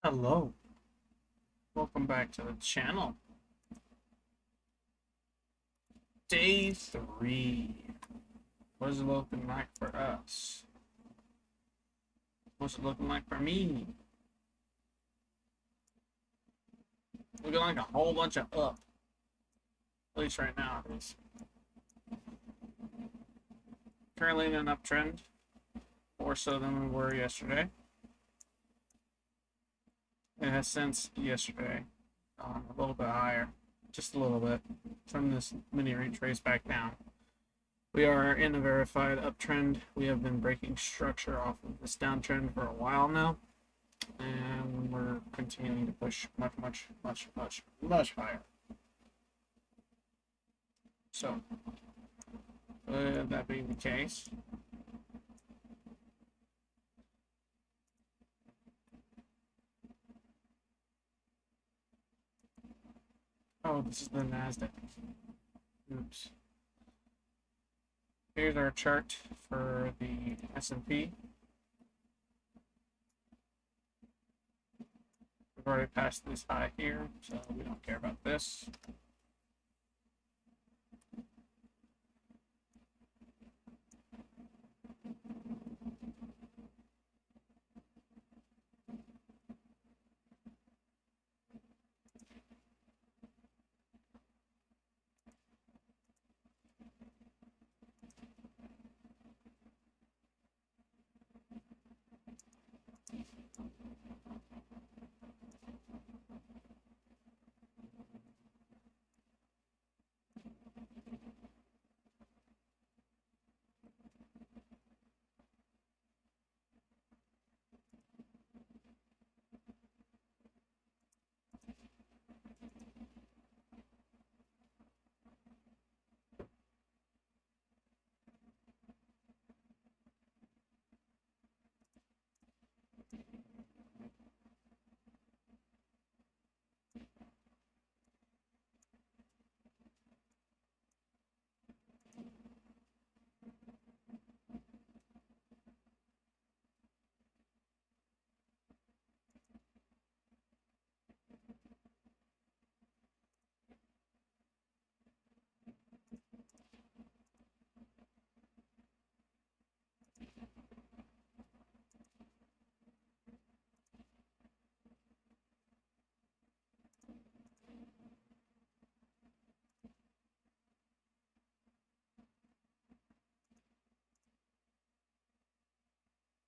Hello, welcome back to the channel. Day 3. What is it looking like for us? What's it looking like for me? Looking like a whole bunch of up. At least right now it is. Currently in an uptrend, more so than we were yesterday. It has since yesterday gone a little bit higher, just a little bit, from this mini retrace back down. We are in a verified uptrend. We have been breaking structure off of this downtrend for a while now, and we're continuing to push much higher. So, that being the case, oh, this is the NASDAQ. Oops. Here's our chart for the S&P. We've already passed this high here, so we don't care about this.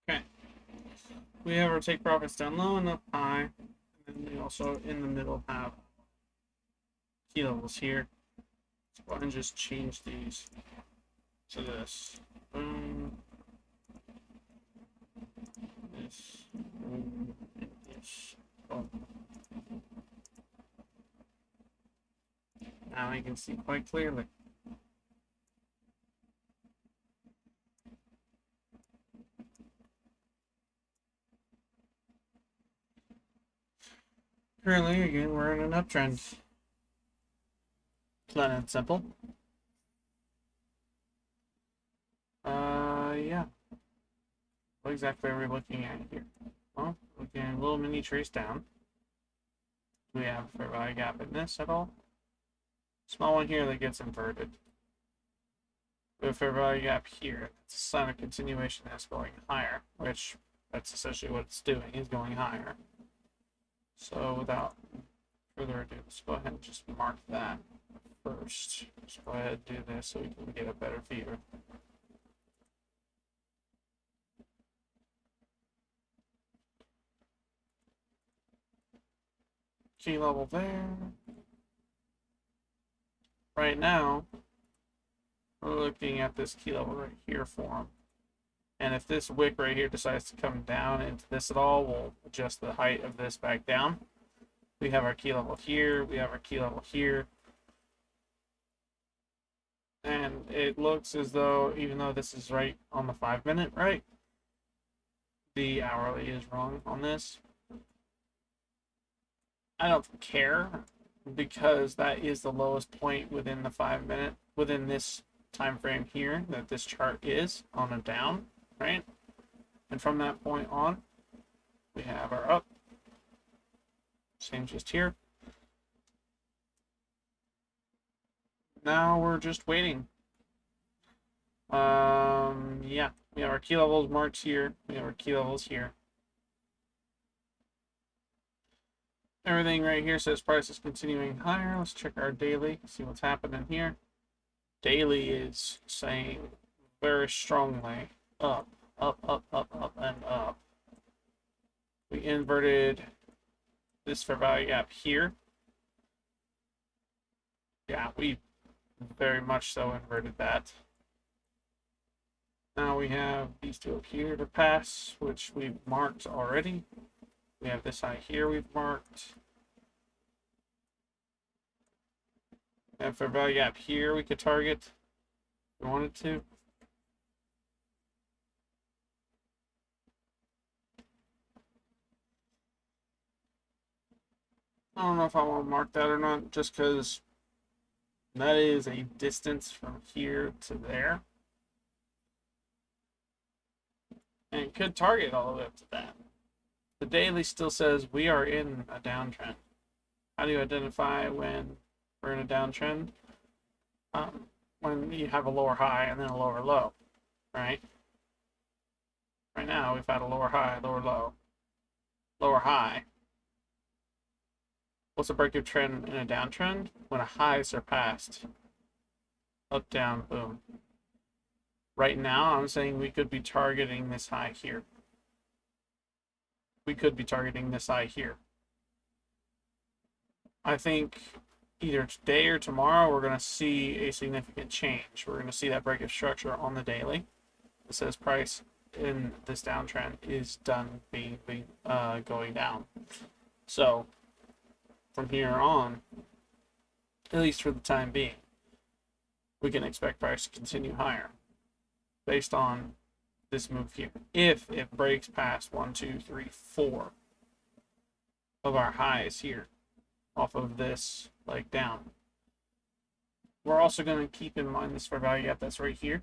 Okay. We have our take profits down low and up high. And then we also, in the middle, have key levels here. Let's go ahead and just change these to this. Boom. This. Boom. And this. Boom. Now I can see quite clearly. Currently, again, we're in an uptrend. Plain and simple. Yeah. What exactly are we looking at here? Well, looking at a little mini trace down. Do we have a fair value gap in this at all? Small one here that gets inverted. We have a fair value gap here. It's a sign of continuation that's going higher, which that's essentially what it's doing, is going higher. So without further ado, let's go ahead and just mark that first. Let's go ahead and do this so we can get a better view. Key level there. Right now, we're looking at this key level right here for them. And if this wick right here decides to come down into this at all, we'll adjust the height of this back down. We have our key level here, we have our key level here. And it looks as though, even though this is right on the 5-minute, right? The hourly is wrong on this. I don't care, because that is the lowest point within the 5-minute, within this time frame here that this chart is on a down, right? And from that point on, we have our up, Same just here. Now we're just waiting. Yeah, we have our key levels marked here. We have our key levels here. Everything right here says price is continuing higher. Let's check our daily, see what's happening here. Daily is saying very strongly up, up, up, up, up, and up. We inverted this fair value gap here. Yeah, we very much so inverted that. Now we have these two up here to pass, which we've marked already. We have this high here we've marked. We have fair value gap here we could target if we wanted to. I don't know if I want to mark that or not, just because that is a distance from here to there. And could target all the way up to that. The daily still says we are in a downtrend. How do you identify when we're in a downtrend? When you have a lower high and then a lower low, right? Right now we've had a lower high, lower low, lower high. What's a breakout trend in a downtrend? When a high is surpassed. Up, down, boom. Right now, I'm saying we could be targeting this high here. We could be targeting this high here. I think either today or tomorrow, we're going to see a significant change. We're going to see that break of structure on the daily. It says price in this downtrend is done going down. So from here on, at least for the time being, we can expect price to continue higher based on this move here. If it breaks past 1, 2, 3, 4 of our highs here off of this leg down. We're also going to keep in mind this fair value gap that's right here,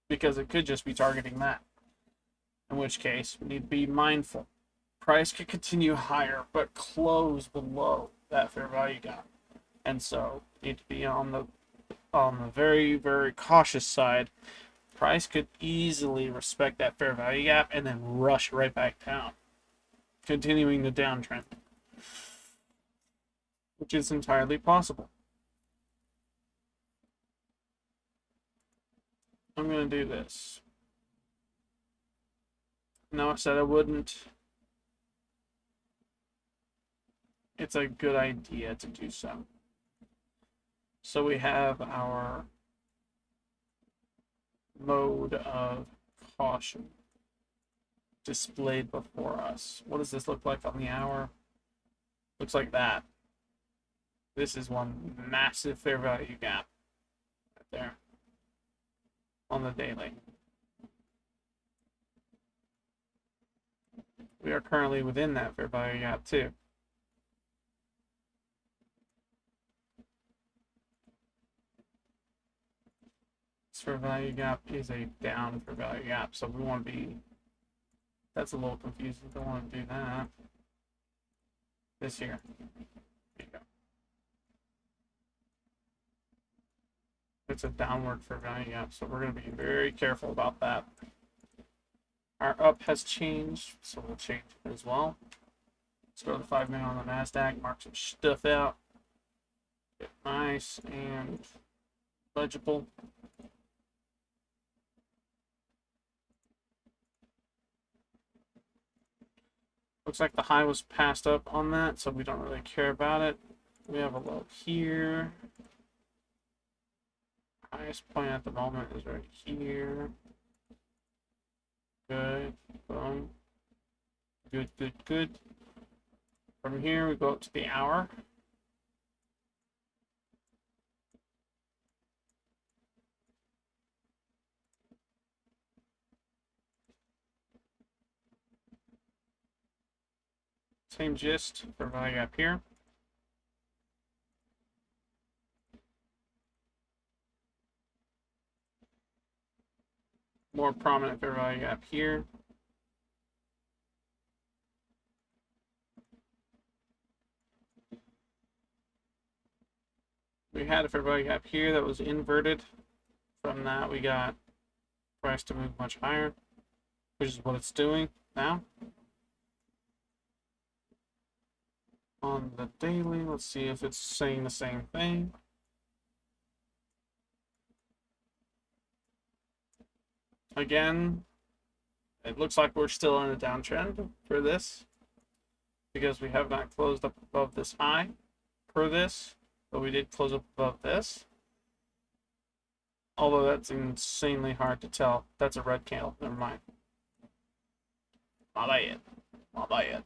because it could just be targeting that, in which case we need to be mindful. Price could continue higher but close below that fair value gap, and so need to be on the very, very cautious side. Price could easily respect that fair value gap and then rush right back down, continuing the downtrend, which is entirely possible. I'm going to do this. No, I said I wouldn't. It's a good idea to do so. So we have our mode of caution displayed before us. What does this look like on the hour? Looks like that. This is one massive fair value gap right there on the daily. We are currently within that fair value gap too. This fair value gap is a down fair value gap, so we want to be, that's a little confusing. Don't want to do that. This here. There you go. It's a downward fair value gap, so we're going to be very careful about that. Our up has changed, so we'll change it as well. Let's go to the 5 minute on the NASDAQ, mark some stuff out. Get nice and legible. Looks like the high was passed up on that, so we don't really care about it. We have a low here. Highest point at the moment is right here. Good. Boom. Good, good, good. From here, we go up to the hour. Same gist for value gap here. More prominent fair value gap here. We had a fair value gap here that was inverted. From that, we got price to move much higher, which is what it's doing now. On the daily, let's see if it's saying the same thing. Again, it looks like we're still in a downtrend for this because we have not closed up above this high for this, but we did close up above this. Although that's insanely hard to tell. That's a red candle. Never mind. Not yet. Not yet.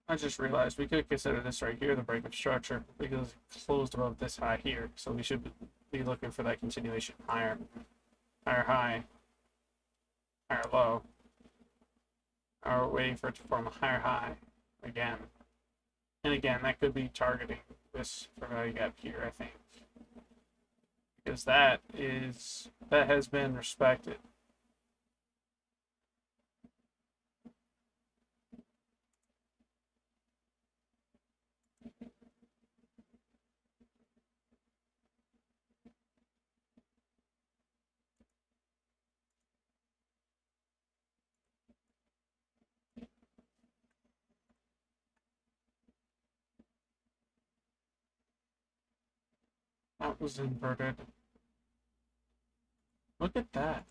I just realized we could consider this right here the break of structure because it closed above this high here. So we should be looking for that continuation higher, higher high, higher low. Or waiting for it to form a higher high again. And again, that could be targeting this fair value gap here, I think. Because that has been respected. That was inverted. Look at that.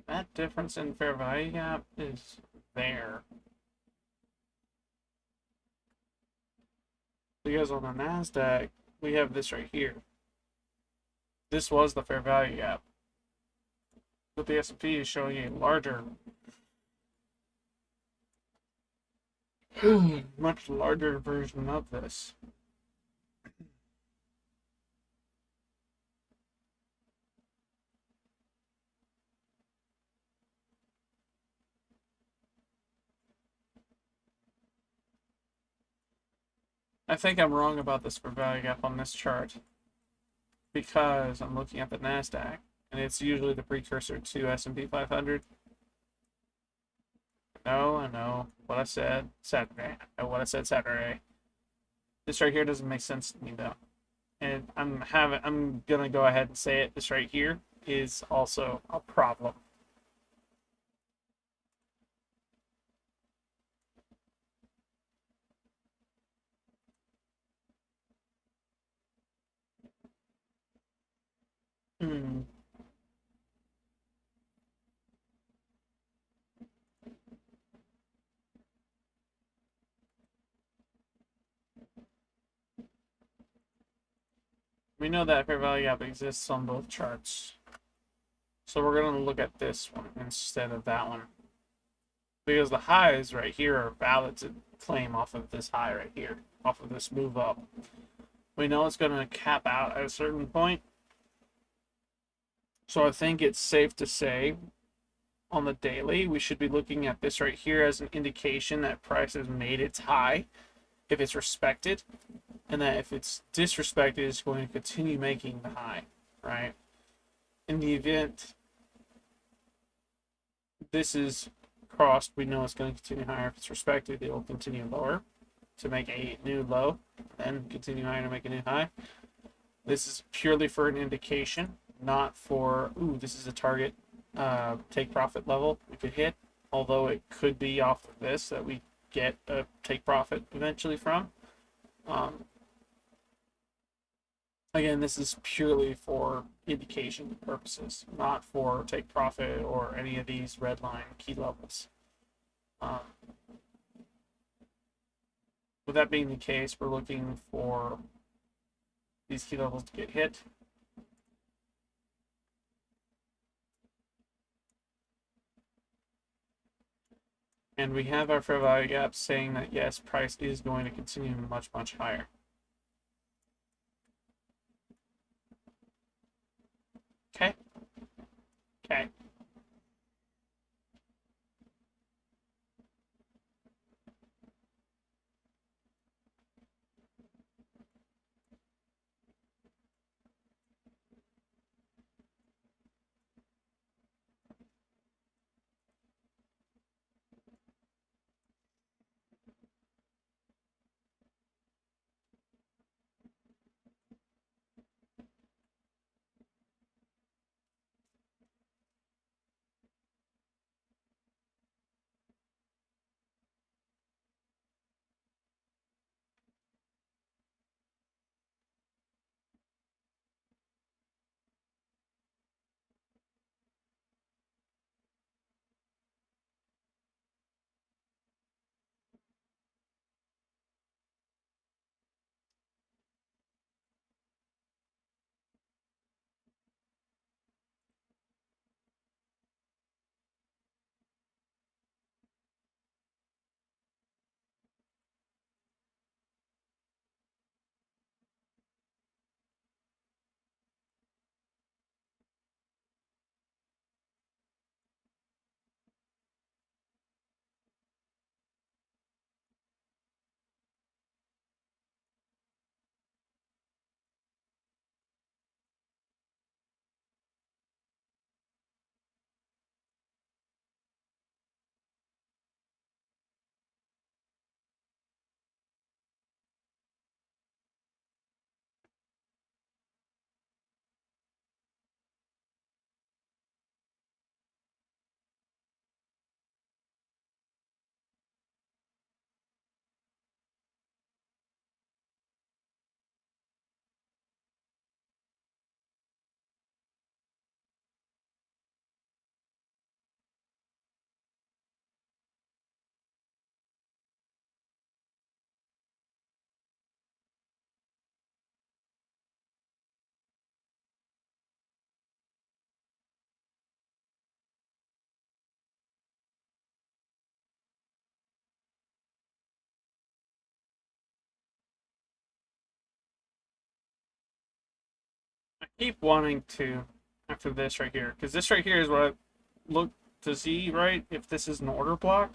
That difference in fair value gap is there. Because on the NASDAQ, we have this right here. This was the fair value gap. But the S&P is showing a larger, much larger version of this. I think I'm wrong about this fair value gap on this chart because I'm looking at the NASDAQ and it's usually the precursor to S&P 500. No, I know what I said Saturday. I know what I said Saturday. This right here doesn't make sense to me though. And I'm gonna go ahead and say it. This right here is also a problem. We know that fair value gap exists on both charts. So we're going to look at this one instead of that one. Because the highs right here are valid to claim off of this high right here, off of this move up. We know it's going to cap out at a certain point. So I think it's safe to say on the daily, we should be looking at this right here as an indication that price has made its high if it's respected. And that if it's disrespected, it's going to continue making the high, right? In the event this is crossed, we know it's going to continue higher. If it's respected, it will continue lower to make a new low, then continue higher to make a new high. This is purely for an indication, not for, ooh, this is a target take profit level we could hit, although it could be off of this that we get a take profit eventually from. Again, this is purely for indication purposes, not for take profit or any of these red line key levels. With that being the case, we're looking for these key levels to get hit. And we have our fair value gap saying that yes, price is going to continue much, much higher. Okay. Okay. keep wanting to, after this right here, because this right here is what I look to see, right? If this is an order block,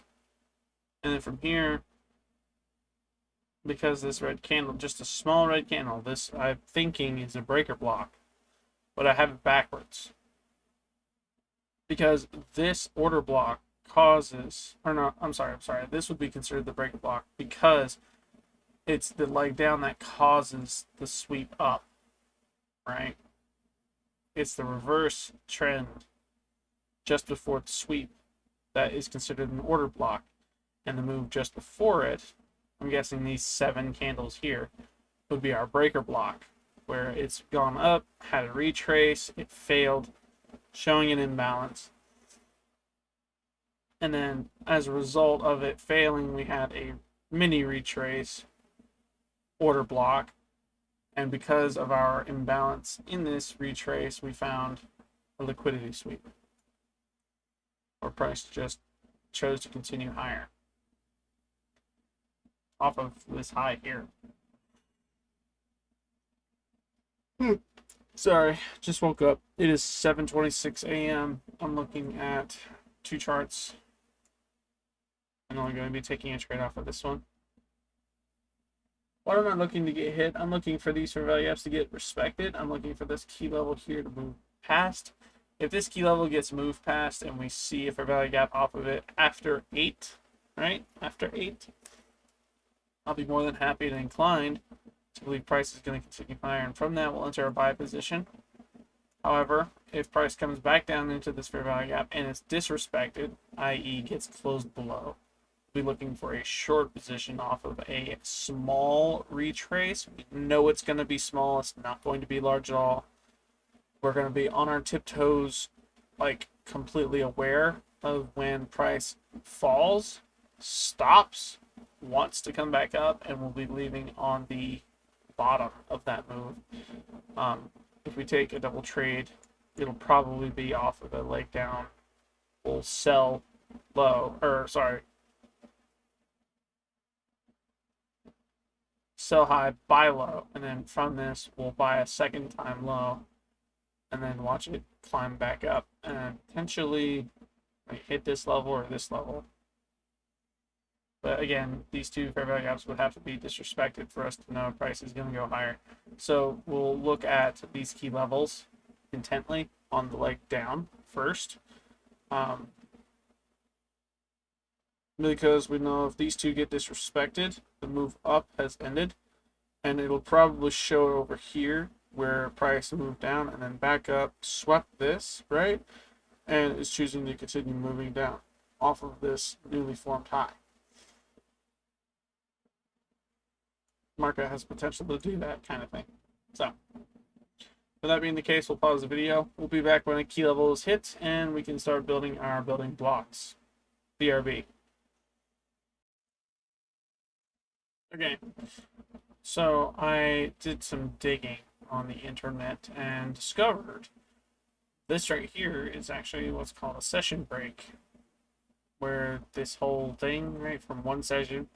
and then from here, because this red candle, just a small red candle, this I'm thinking is a breaker block, but I have it backwards. Because this order block causes, or no, I'm sorry, this would be considered the breaker block because it's the leg down that causes the sweep up, right? It's the reverse trend just before the sweep that is considered an order block, and the move just before it, I'm guessing these 7 candles here, would be our breaker block, where it's gone up, had a retrace, it failed, showing an imbalance. And then as a result of it failing, we had a mini retrace order block. And because of our imbalance in this retrace, we found a liquidity sweep, or price just chose to continue higher off of this high here. Sorry, just woke up. It is 7:26 a.m. I'm looking at 2 charts. I'm only going to be taking a trade off of this one. What am I looking to get hit? I'm looking for these fair value gaps to get respected. I'm looking for this key level here to move past. If this key level gets moved past and we see a fair value gap off of it after 8, right? After 8, I'll be more than happy and inclined to believe price is going to continue higher. And from that, we'll enter a buy position. However, if price comes back down into this fair value gap and it's disrespected, i.e. gets closed below, we'll be looking for a short position off of a small retrace. We know it's going to be small. It's not going to be large at all. We're going to be on our tiptoes, like completely aware of when price falls, stops, wants to come back up, and we'll be leaving on the bottom of that move. If we take a double trade, it'll probably be off of a leg down. We'll sell low, or sorry, sell high, buy low, and then from this we'll buy a second time low, and then watch it climb back up and potentially hit this level or this level. But again, these two fair value gaps would have to be disrespected for us to know price is going to go higher. So we'll look at these key levels intently on the leg down first. Because we know if these two get disrespected, the move up has ended. And it'll probably show over here where price moved down and then back up, swept this, right? And is choosing to continue moving down off of this newly formed high. Market has potential to do that kind of thing. So, with that being the case, we'll pause the video. We'll be back when a key level is hit and we can start building our building blocks. BRB. Okay, so I did some digging on the internet and discovered this right here is actually what's called a session break, where this whole thing, right, from one session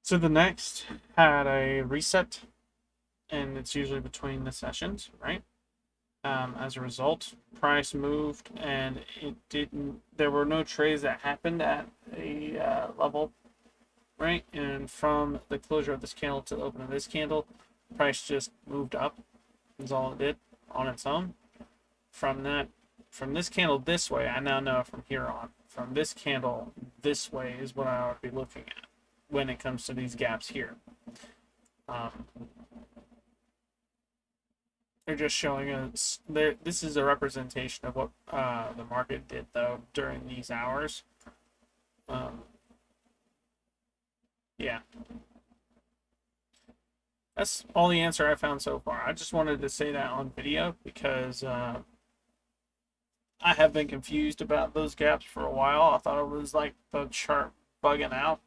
to the next had a reset, and it's usually between the sessions, right? As a result, price moved and it didn't, there were no trades that happened at a level, right? And from the closure of this candle to the open of this candle, price just moved up. That's all it did on its own. From this candle this way, I now know from here on, from this candle this way is what I would be looking at when it comes to these gaps here. They're just showing us, this is a representation of what the market did though during these hours. Yeah. That's all the answer I found so far. I just wanted to say that on video because I have been confused about those gaps for a while. I thought it was like the chart bugging out.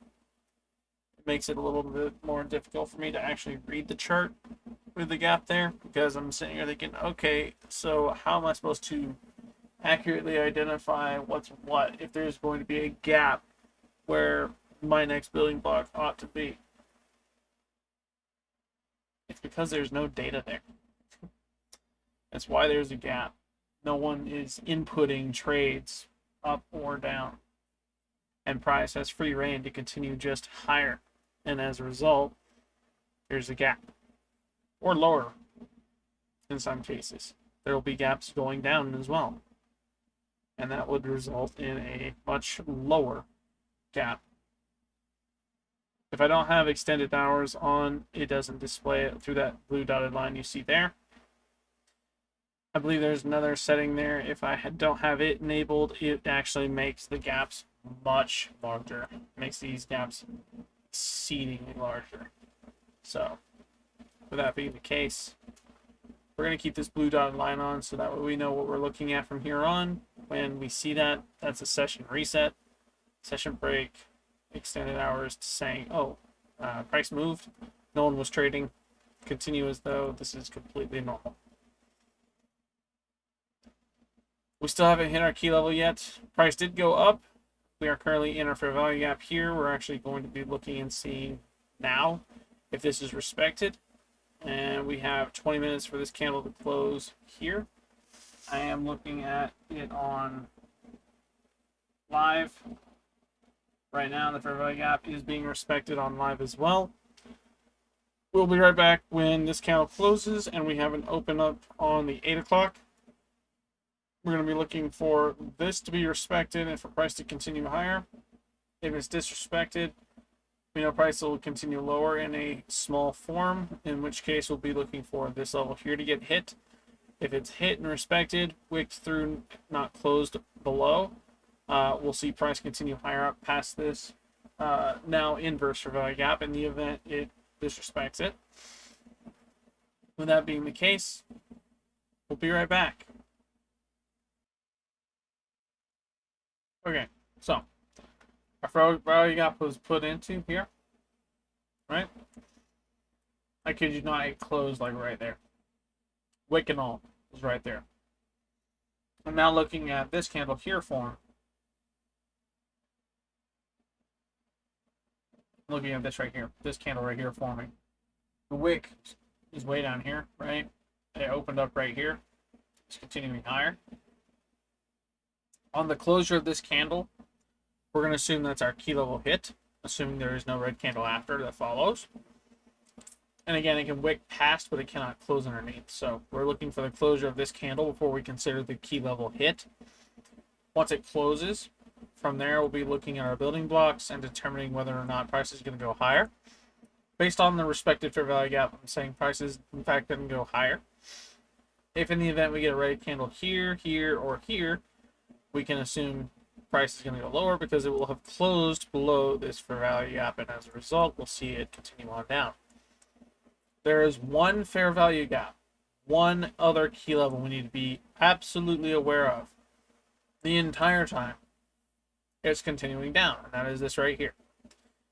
It makes it a little bit more difficult for me to actually read the chart with the gap there, because I'm sitting here thinking, okay, so how am I supposed to accurately identify what's what if there's going to be a gap where my next building block ought to be? It's because there's no data there. That's why there's a gap. No one is inputting trades up or down. And price has free reign to continue just higher. And as a result, there's a gap. Or lower in some cases. There will be gaps going down as well. And that would result in a much lower gap. If I don't have extended hours on, it doesn't display it through that blue dotted line you see there. I believe there's another setting there. If I don't have it enabled, it actually makes the gaps much larger. It makes these gaps exceedingly larger. So, with that being the case, we're going to keep this blue dotted line on so that way we know what we're looking at from here on. When we see that, that's a session reset, session break, extended hours to saying, oh, price moved, no one was trading, continue as though this is completely normal. We still haven't hit our key level yet. Price did go up. We are currently in our fair value gap here. We're actually going to be looking and seeing now if this is respected. And we have 20 minutes for this candle to close here. I am looking at it on live. Right now, the fair value gap is being respected on live as well. We'll be right back when this candle closes and we have an open up on the 8 o'clock. We're going to be looking for this to be respected and for price to continue higher. If it's disrespected, we know price will continue lower in a small form, in which case we'll be looking for this level here to get hit. If it's hit and respected, wicked through, not closed below, we'll see price continue higher up past this now inverse fair value gap in the event it disrespects it. With that being the case, we'll be right back. Okay, so our fair value gap was put into here, right? I kid you not, it closed like right there. Wick and all is right there. I'm now looking at this candle here form. Looking at this right here, this candle right here forming. The wick is way down here, right? It opened up right here. It's continuing higher. On the closure of this candle, we're going to assume that's our key level hit, assuming there is no red candle after that follows. And again, it can wick past, but it cannot close underneath. So we're looking for the closure of this candle before we consider the key level hit. Once it closes, from there we'll be looking at our building blocks and determining whether or not price is going to go higher. Based on the respective fair value gap, I'm saying price is in fact going to go higher. If in the event we get a red candle here, here, or here, we can assume price is going to go lower because it will have closed below this fair value gap, and as a result, we'll see it continue on down. There is one fair value gap, one other key level we need to be absolutely aware of the entire time. It's continuing down, and that is this right here.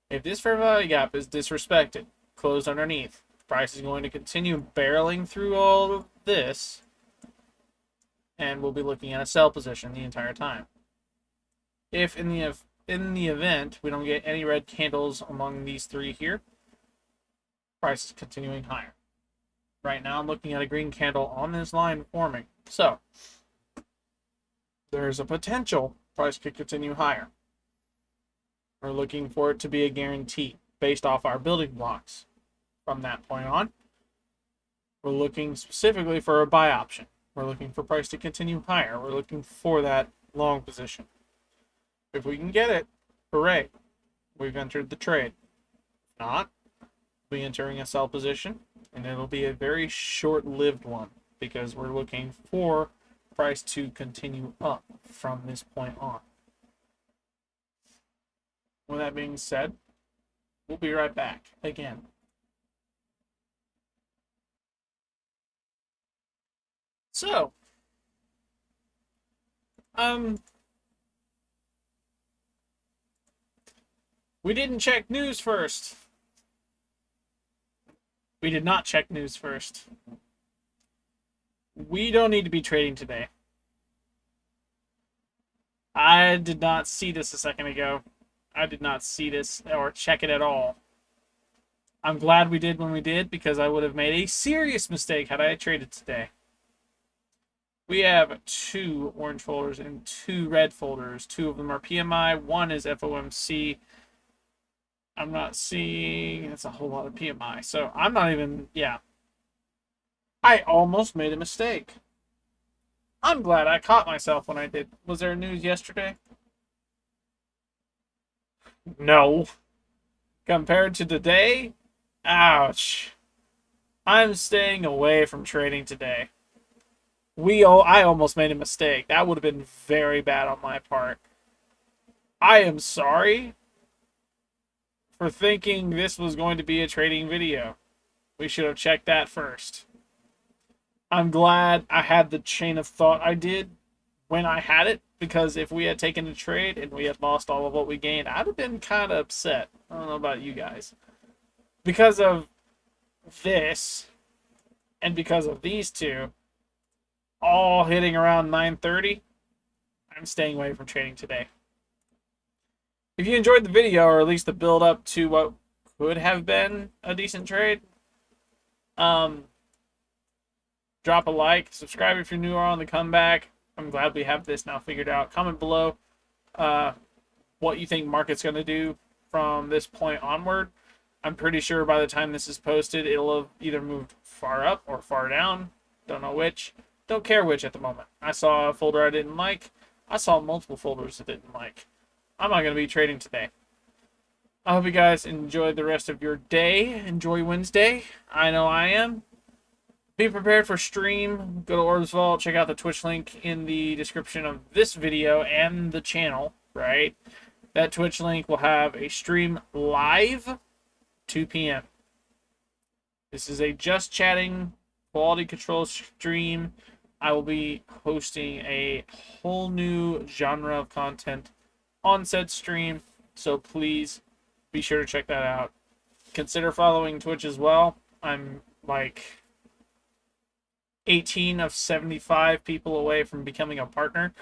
If this fair value gap is disrespected, closed underneath, the price is going to continue barreling through all of this, and we'll be looking at a sell position the entire time. If in the event we don't get any red candles among these three here, price is continuing higher. Right now I'm looking at a green candle on this line forming. So there's a potential price could continue higher. We're looking for it to be a guarantee based off our building blocks. From that point on, we're looking specifically for a buy option. We're looking for price to continue higher. We're looking for that long position. If we can get it, hooray, we've entered the trade. If not, we'll be entering a sell position, and it'll be a very short-lived one because we're looking for price to continue up from this point on. With that being said, we'll be right back again. So, we didn't check news first. We did not check news first. We don't need to be trading today. I did not see this a second ago. I did not see this or check it at all. I'm glad we did when we did because I would have made a serious mistake had I traded today. We have 2 orange folders and 2 red folders. 2 of them are PMI. 1 is FOMC. I'm not seeing. That's a whole lot of PMI. So I'm not even. Yeah. I almost made a mistake. I'm glad I caught myself when I did. Was there news yesterday? No. Compared to today? Ouch. I'm staying away from trading today. I almost made a mistake. That would have been very bad on my part. I am sorry for thinking this was going to be a trading video. We should have checked that first. I'm glad I had the chain of thought I did when I had it, because if we had taken a trade and we had lost all of what we gained, I'd have been kind of upset. I don't know about you guys. Because of this, and because of these two, all hitting around 9:30, I'm staying away from trading today. If you enjoyed the video, or at least the build up to what could have been a decent trade, drop a like, subscribe if you're new or on the comeback. I'm glad we have this now figured out. Comment below what you think market's going to do from this point onward. I'm pretty sure by the time this is posted, it'll have either moved far up or far down. Don't know which. Don't care which at the moment. I saw a folder I didn't like. I saw multiple folders I didn't like. I'm not going to be trading today. I hope you guys enjoy the rest of your day. Enjoy Wednesday. I know I am. Be prepared for stream. Go to Orbs Vault. Check out the Twitch link in the description of this video and the channel, right? That Twitch link will have a stream live 2 p.m. This is a just chatting quality control stream. I will be hosting a whole new genre of content on said stream, so please be sure to check that out. Consider following Twitch as well. I'm like 18 of 75 people away from becoming a partner,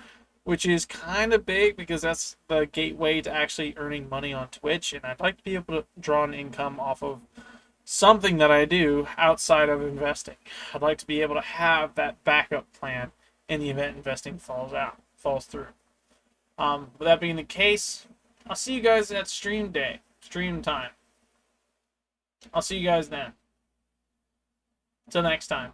which is kind of big because that's the gateway to actually earning money on Twitch, and I'd like to be able to draw an income off of something that I do outside of investing. I'd like to be able to have that backup plan in the event investing falls through. With that being the case, I'll see you guys at stream time. I'll see you guys then. Till next time.